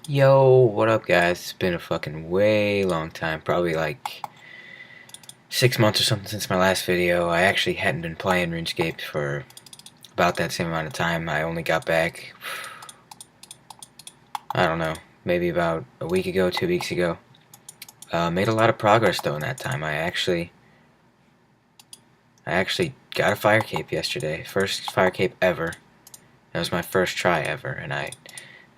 Yo, what up, guys? It's been a fucking way long time, probably like 6 months or something since my last video. I actually hadn't been playing Runescape for about that same amount of time. I only got back, I don't know, maybe about a week ago, 2 weeks ago. Made a lot of progress though in that time. I actually got a fire cape yesterday. First fire cape ever. That was my first try ever, and I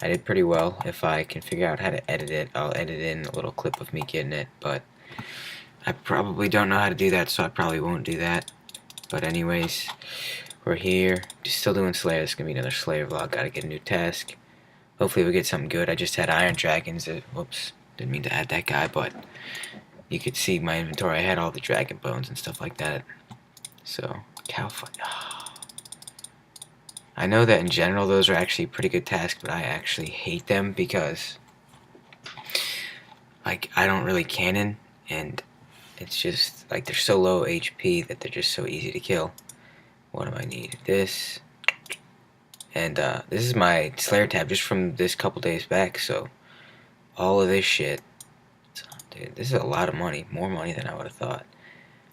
did pretty well. If I can figure out how to edit it, I'll edit in a little clip of me getting it, but I probably don't know how to do that, so I probably won't do that. But anyways, we're here. Just still doing Slayer. This is going to be another Slayer vlog. Gotta get a new task. Hopefully we get something good. I just had Iron Dragons. Whoops. Didn't mean to add that guy, but you could see my inventory. I had all the dragon bones and stuff like that. So, cow fight. I know that in general those are actually pretty good tasks, but I actually hate them because, like, I don't really cannon, and it's just, like, they're so low HP that they're just so easy to kill. What do I need? This. And, this is my Slayer tab just from this couple days back, so all of this shit. Dude, this is a lot of money. More money than I would have thought.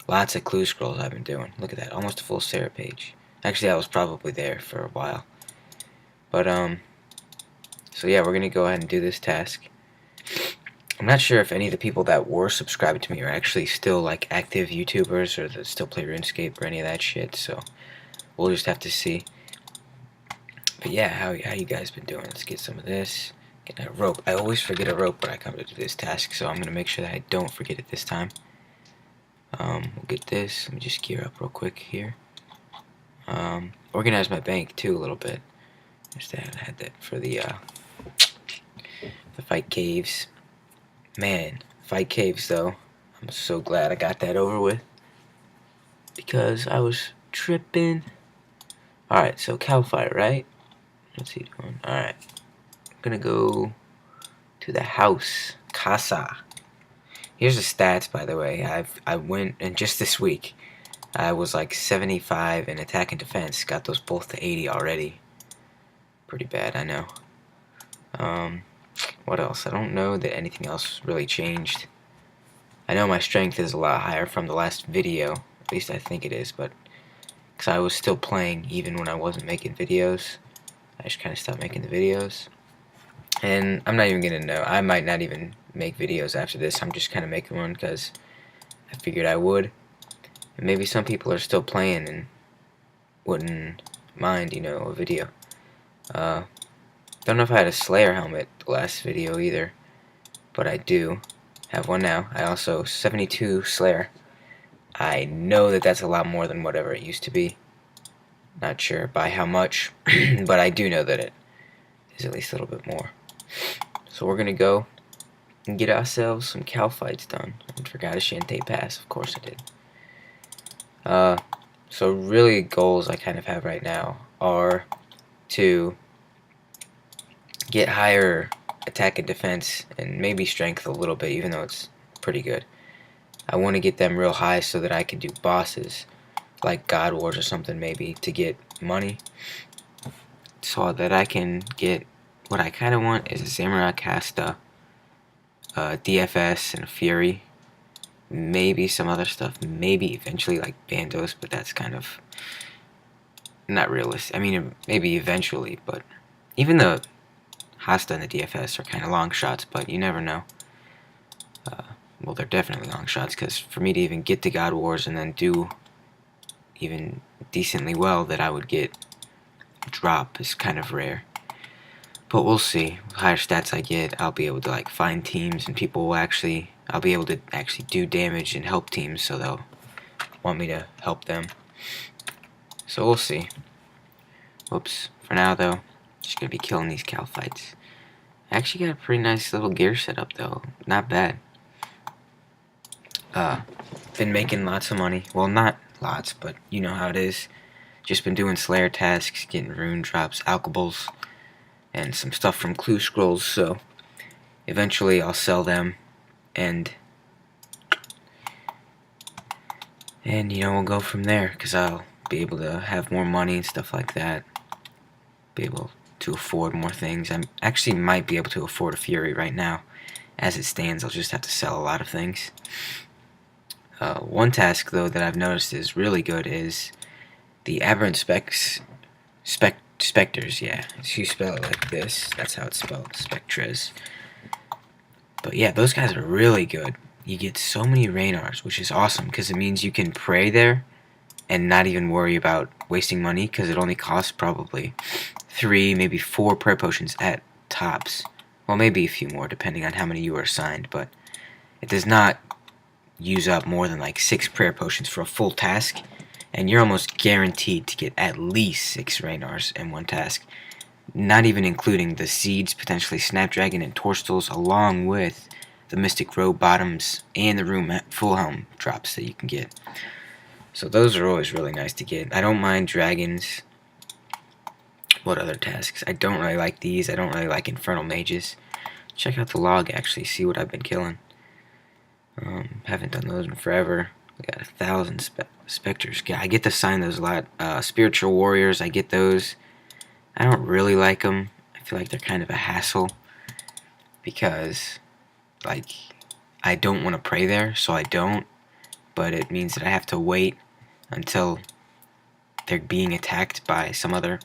Lots of clue scrolls I've been doing. Look at that. Almost a full Slayer page. Actually, I was probably there for a while. But, so yeah, we're gonna go ahead and do this task. I'm not sure if any of the people that were subscribed to me are actually still like active YouTubers or that still play RuneScape or any of that shit, so we'll just have to see. But yeah, how you guys been doing? Let's get some of this. Get a rope. I always forget a rope when I come to do this task, so I'm gonna make sure that I don't forget it this time. We'll get this. Let me just gear up real quick here. Organize my bank too a little bit. Just I had that for the fight caves. Man, fight caves though. I'm so glad I got that over with because I was tripping. Alright, so cow fight, right? What's he doing? Alright. I'm gonna go to the house. Casa. Here's the stats, by the way. I went, and just this week, I was like 75 in attack and defense. Got those both to 80 already. Pretty bad, I know. What else? I don't know that anything else really changed. I know my strength is a lot higher from the last video. At least I think it is, but because I was still playing even when I wasn't making videos. I just kind of stopped making the videos. And I'm not even going to know. I might not even make videos after this. I'm just kind of making one because I figured I would. And maybe some people are still playing and wouldn't mind, you know, a video. Don't know if I had a Slayer helmet the last video either, but I do have one now. I also 72 Slayer. I know that that's a lot more than whatever it used to be. Not sure by how much, but I do know that it is at least a little bit more. So we're gonna go and get ourselves some cow fights done. I forgot a Shantae pass, of course I did. So really goals I kind of have right now are to get higher attack and defense and maybe strength a little bit, even though it's pretty good. I want to get them real high so that I can do bosses like God Wars or something, maybe to get money, so that I can get what I kind of want is a Samurai Casta, DFS, and a Fury. Maybe some other stuff, maybe eventually like Bandos, but that's kind of not realistic. I mean, maybe eventually, but even the Hasta and the DFS are kind of long shots, but you never know. Well, they're definitely long shots, because for me to even get to God Wars and then do even decently well that I would get a drop is kind of rare. But we'll see. With higher stats I get, I'll be able to like find teams and people will I'll be able to actually do damage and help teams, so they'll want me to help them. So we'll see. Whoops. For now though, just gonna be killing these cow fights. I actually got a pretty nice little gear setup though. Not bad. Been making lots of money. Well, not lots, but you know how it is. Just been doing Slayer tasks, getting rune drops, alchables, and some stuff from clue scrolls, so eventually I'll sell them and you know, we'll go from there, because I'll be able to have more money and stuff like that. Be able to afford more things. I actually might be able to afford a Fury right now. As it stands, I'll just have to sell a lot of things. One task, though, that I've noticed is really good is the Aberrant Spectres, yeah. If you spell it like this, that's how it's spelled, Spectres. But yeah, those guys are really good. You get so many Raynars, which is awesome, because it means you can pray there and not even worry about wasting money, because it only costs probably 3, maybe 4 prayer potions at tops. Well, maybe a few more, depending on how many you are assigned, but it does not use up more than like 6 prayer potions for a full task, and you're almost guaranteed to get at least 6 Raynars in one task, not even including the seeds, potentially Snapdragon and Torstals, along with the Mystic Robe bottoms and the Room Full Helm drops that you can get. So those are always really nice to get. I don't mind dragons. What other tasks? I don't really like these. I don't really like Infernal Mages. Check out the log, actually, see what I've been killing. Haven't done those in forever. I got 1,000 Spectres. I get to sign those a lot. Spiritual Warriors, I get those. I don't really like them. I feel like they're kind of a hassle. Because, like, I don't want to pray there, so I don't. But it means that I have to wait until they're being attacked by something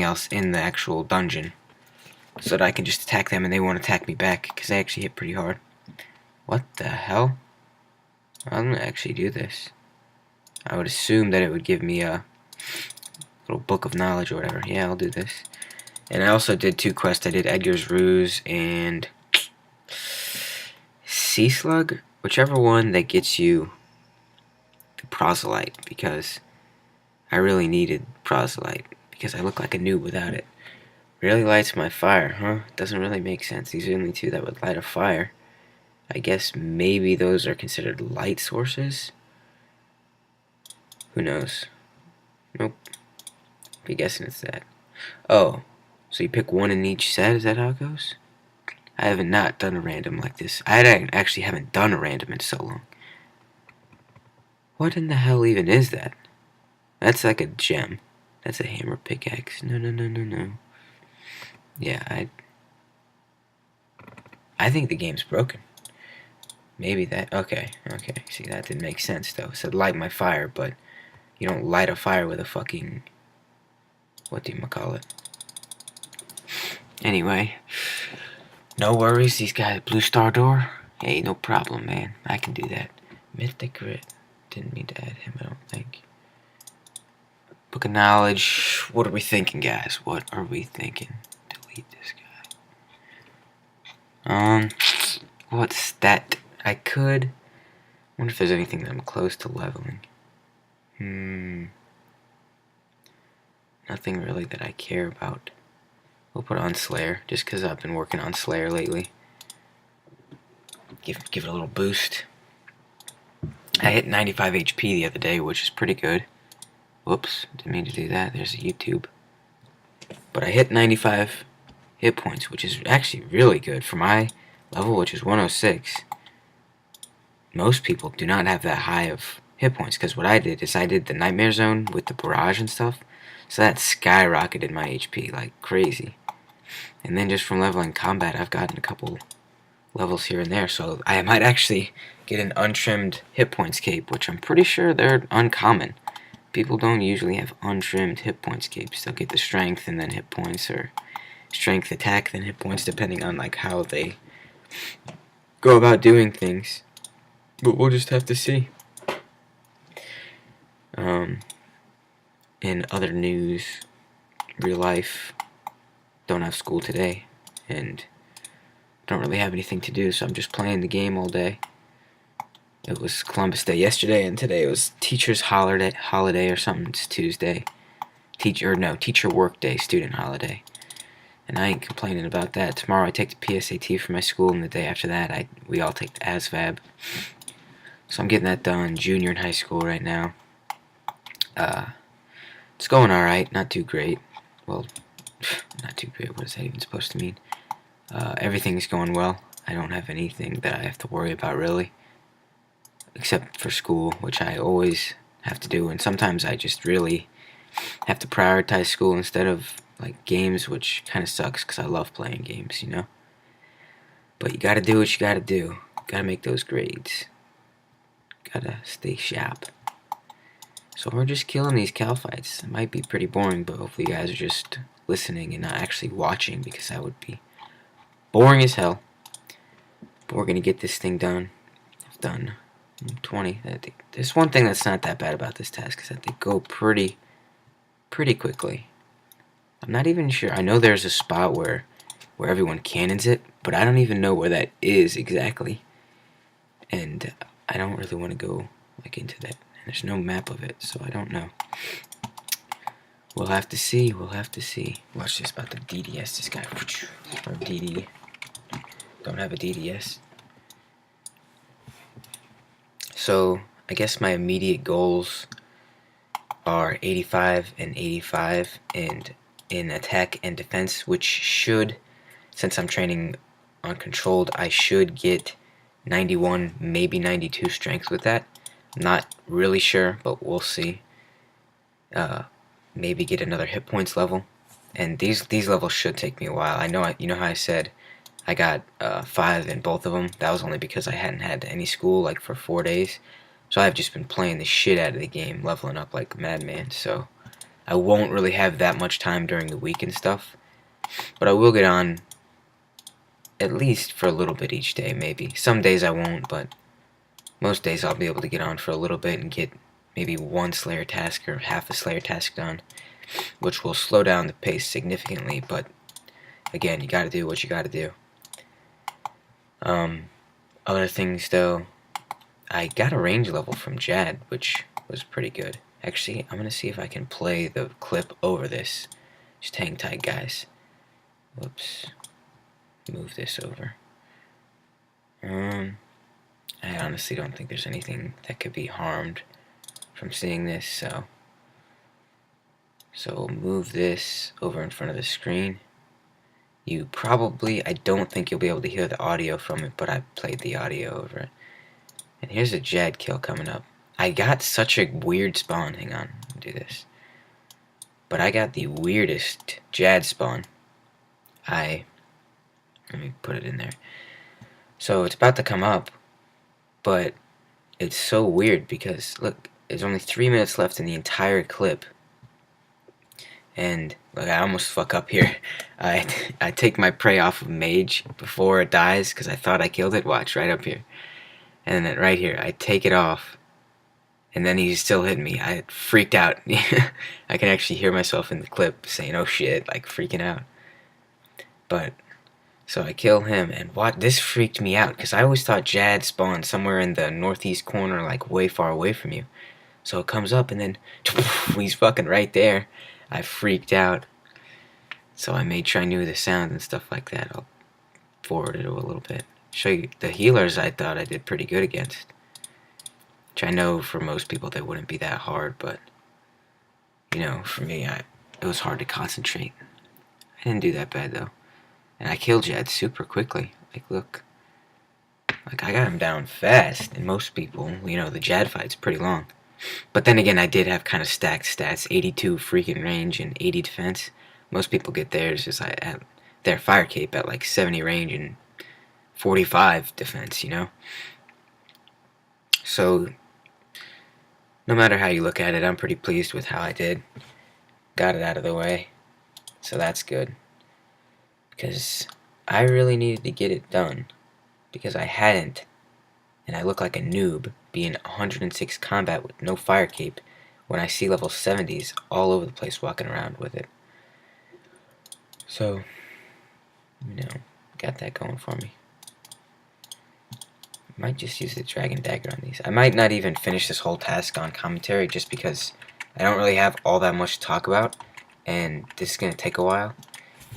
else in the actual dungeon, so that I can just attack them and they won't attack me back, because they actually hit pretty hard. What the hell? I'm gonna actually do this. I would assume that it would give me a little book of knowledge or whatever. Yeah, I'll do this. And I also did 2 quests. I did Edgar's Ruse and Sea Slug, whichever one that gets you the proselyte, because I really needed proselyte, because I look like a noob without it. Really lights my fire, huh? Doesn't really make sense. These are the only 2 that would light a fire. I guess maybe those are considered light sources? Who knows? Nope. Be guessing it's that. Oh, so you pick 1 in each set? Is that how it goes? I haven't not done a random like this. I actually haven't done a random in so long. What in the hell even is that? That's like a gem. That's a hammer pickaxe. No. Yeah, I think the game's broken. Maybe that... Okay. See, that didn't make sense, though. It said light my fire, but you don't light a fire with a fucking... Whatchamacallit. Anyway... No worries, these guys, Blue Star Door. Hey, no problem, man. I can do that. Mythic Grit. Didn't mean to add him, I don't think. Book of Knowledge. What are we thinking, guys? What are we thinking? Delete this guy. What stat? I could. Wonder if there's anything that I'm close to leveling. Nothing really that I care about. We'll put on Slayer, just because I've been working on Slayer lately. Give it a little boost. I hit 95 HP the other day, which is pretty good. Whoops, didn't mean to do that. There's a YouTube. But I hit 95 hit points, which is actually really good for my level, which is 106. Most people do not have that high of hit points, because what I did is I did the Nightmare Zone with the barrage and stuff, so that skyrocketed my HP like crazy. And then just from leveling combat, I've gotten a couple levels here and there, so I might actually get an untrimmed hit points cape, which I'm pretty sure they're uncommon. People don't usually have untrimmed hit points capes. They'll get the strength and then hit points, or strength attack then hit points, depending on like how they go about doing things. But we'll just have to see. In other news, real life, don't have school today, and don't really have anything to do, so I'm just playing the game all day. It was Columbus Day yesterday, and today it was teacher's holiday or something. It's Tuesday. Teacher work day, student holiday. And I ain't complaining about that. Tomorrow I take the PSAT for my school, and the day after that we all take the ASVAB. So I'm getting that done. Junior in high school right now. It's going alright, not too great. Well, not too great, what is that even supposed to mean? Everything's going well. I don't have anything that I have to worry about, really. Except for school, which I always have to do, and sometimes I just really have to prioritize school instead of like games, which kind of sucks because I love playing games, you know. But you gotta do what you gotta do. Gotta make those grades. Gotta stay sharp. So we're just killing these cal fights. It might be pretty boring, but hopefully you guys are just listening and not actually watching, because that would be boring as hell. But we're gonna get this thing done. I've done 20. There's one thing that's not that bad about this task, is that they go pretty quickly. I'm not even sure. I know there's a spot where everyone cannons it, but I don't even know where that is exactly. And I don't really want to go like into that. There's no map of it, so I don't know. We'll have to see. We'll have to see. Watch this about the DDS. This guy. Or DD. Don't have a DDS. So I guess my immediate goals are 85 and 85 and in attack and defense, which should, since I'm training on controlled, I should get 91, maybe 92 strength with that. Not really sure, but we'll see. Maybe get another hit points level, and these levels should take me a while. I know, you know how I said I got 5 in both of them. That was only because I hadn't had any school like for 4 days, so I've just been playing the shit out of the game, leveling up like a madman. So I won't really have that much time during the week and stuff, but I will get on at least for a little bit each day. Maybe some days I won't, but most days I'll be able to get on for a little bit and get maybe one Slayer task or half a Slayer task done, which will slow down the pace significantly. But again, you gotta do what you gotta do. Other things though, I got a range level from Jad, which was pretty good. Actually, I'm gonna see if I can play the clip over this. Just hang tight, guys. Whoops. Move this over. I honestly don't think there's anything that could be harmed from seeing this, so we'll move this over in front of the screen. You probably, I don't think you'll be able to hear the audio from it, but I played the audio over it. And here's a Jad kill coming up. I got such a weird spawn. Hang on, I'll do this. But I got the weirdest Jad spawn. Let me put it in there. So it's about to come up, but it's so weird because, look, there's only 3 minutes left in the entire clip. And, look, I almost fuck up here. I take my prey off of Mage before it dies because I thought I killed it. Watch, right up here. And then right here, I take it off. And then he's still hitting me. I freaked out. I can actually hear myself in the clip saying, oh shit, like freaking out. But, so I kill him, and this freaked me out, because I always thought Jad spawned somewhere in the northeast corner, like way far away from you. So it comes up, and then he's fucking right there. I freaked out. So I made sure I knew the sound and stuff like that. I'll forward it a little bit. Show you the healers I thought I did pretty good against. Which I know for most people they wouldn't be that hard, but you know, for me, it was hard to concentrate. I didn't do that bad though. And I killed Jad super quickly. Like, look. Like, I got him down fast. And most people, you know, the Jad fight's pretty long. But then again, I did have kind of stacked stats. 82 freaking range and 80 defense. Most people get theirs just at their fire cape at like 70 range and 45 defense, you know? So, no matter how you look at it, I'm pretty pleased with how I did. Got it out of the way. So that's good. Because I really needed to get it done. Because I hadn't. And I look like a noob being 106 combat with no fire cape when I see level 70s all over the place walking around with it. So, you know, got that going for me. Might just use the dragon dagger on these. I might not even finish this whole task on commentary just because I don't really have all that much to talk about, and this is going to take a while,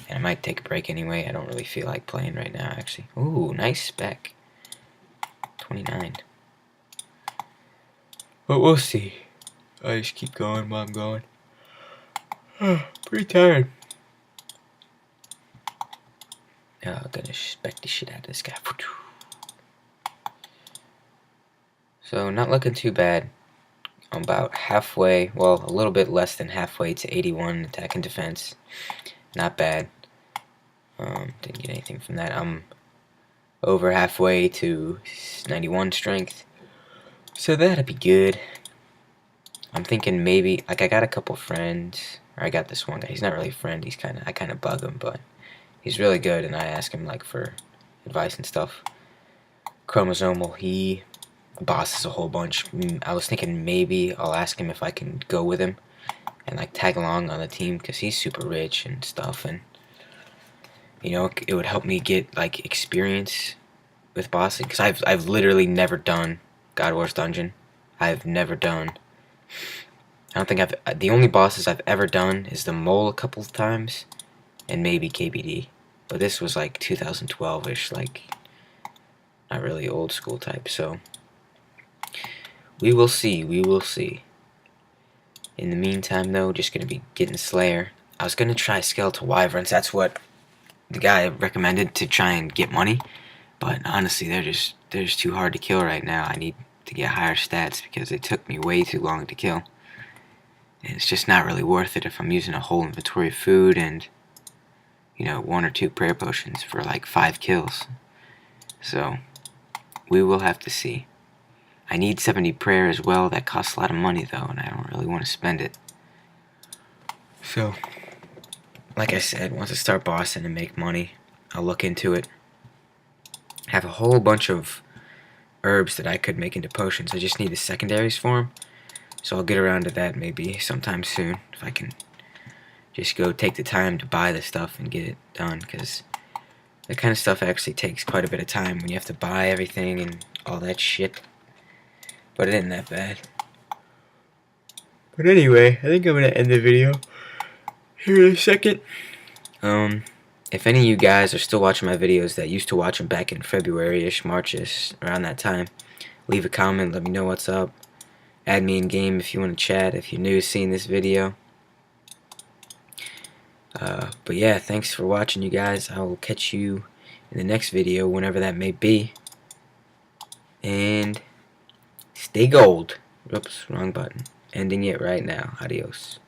and I might take a break anyway. I don't really feel like playing right now, actually. Ooh, nice spec. 29. But we'll see. I just keep going while I'm going. Pretty tired. Oh, I'm gonna spec the shit out of this guy. So, not looking too bad. I'm about halfway, well, a little bit less than halfway to 81 attack and defense. Not bad. Didn't get anything from that. I'm over halfway to 91 strength, so that'd be good. I'm thinking maybe, like, I got a couple friends, or I got this one guy. He's not really a friend. I kind of bug him, but he's really good, and I ask him like for advice and stuff. Chromosomal, he bosses a whole bunch. I was thinking maybe I'll ask him if I can go with him and like tag along on the team, because he's super rich and stuff, and you know, it would help me get like experience with bossing, because I've literally never done God War's Dungeon. I've never done. I don't think the only bosses I've ever done is the mole a couple of times, and maybe KBD. But this was like 2012-ish, like not really old school type. So we will see. We will see. In the meantime, though, just gonna be getting Slayer. I was gonna try Skeletal Wyverns. That's what the guy recommended to try and get money. But honestly, they're just too hard to kill right now. I need to get higher stats because they took me way too long to kill. And it's just not really worth it if I'm using a whole inventory of food and, you know, 1 or 2 prayer potions for like 5 kills. So we will have to see. I need 70 prayer as well. That costs a lot of money though, and I don't really want to spend it. So, like I said, once I start bossing and make money, I'll look into it. I have a whole bunch of herbs that I could make into potions. I just need the secondaries for them. So I'll get around to that maybe sometime soon, if I can just go take the time to buy the stuff and get it done, because that kind of stuff actually takes quite a bit of time when you have to buy everything and all that shit. But it isn't that bad. But anyway, I think I'm going to end the video here in a second. If any of you guys are still watching my videos that used to watch them back in February-ish, March-ish, around that time, leave a comment, let me know what's up. Add me in game if you want to chat, if you're new to seeing this video. But yeah, thanks for watching, you guys. I will catch you in the next video, whenever that may be. And stay gold. Oops, wrong button. Ending it right now. Adios.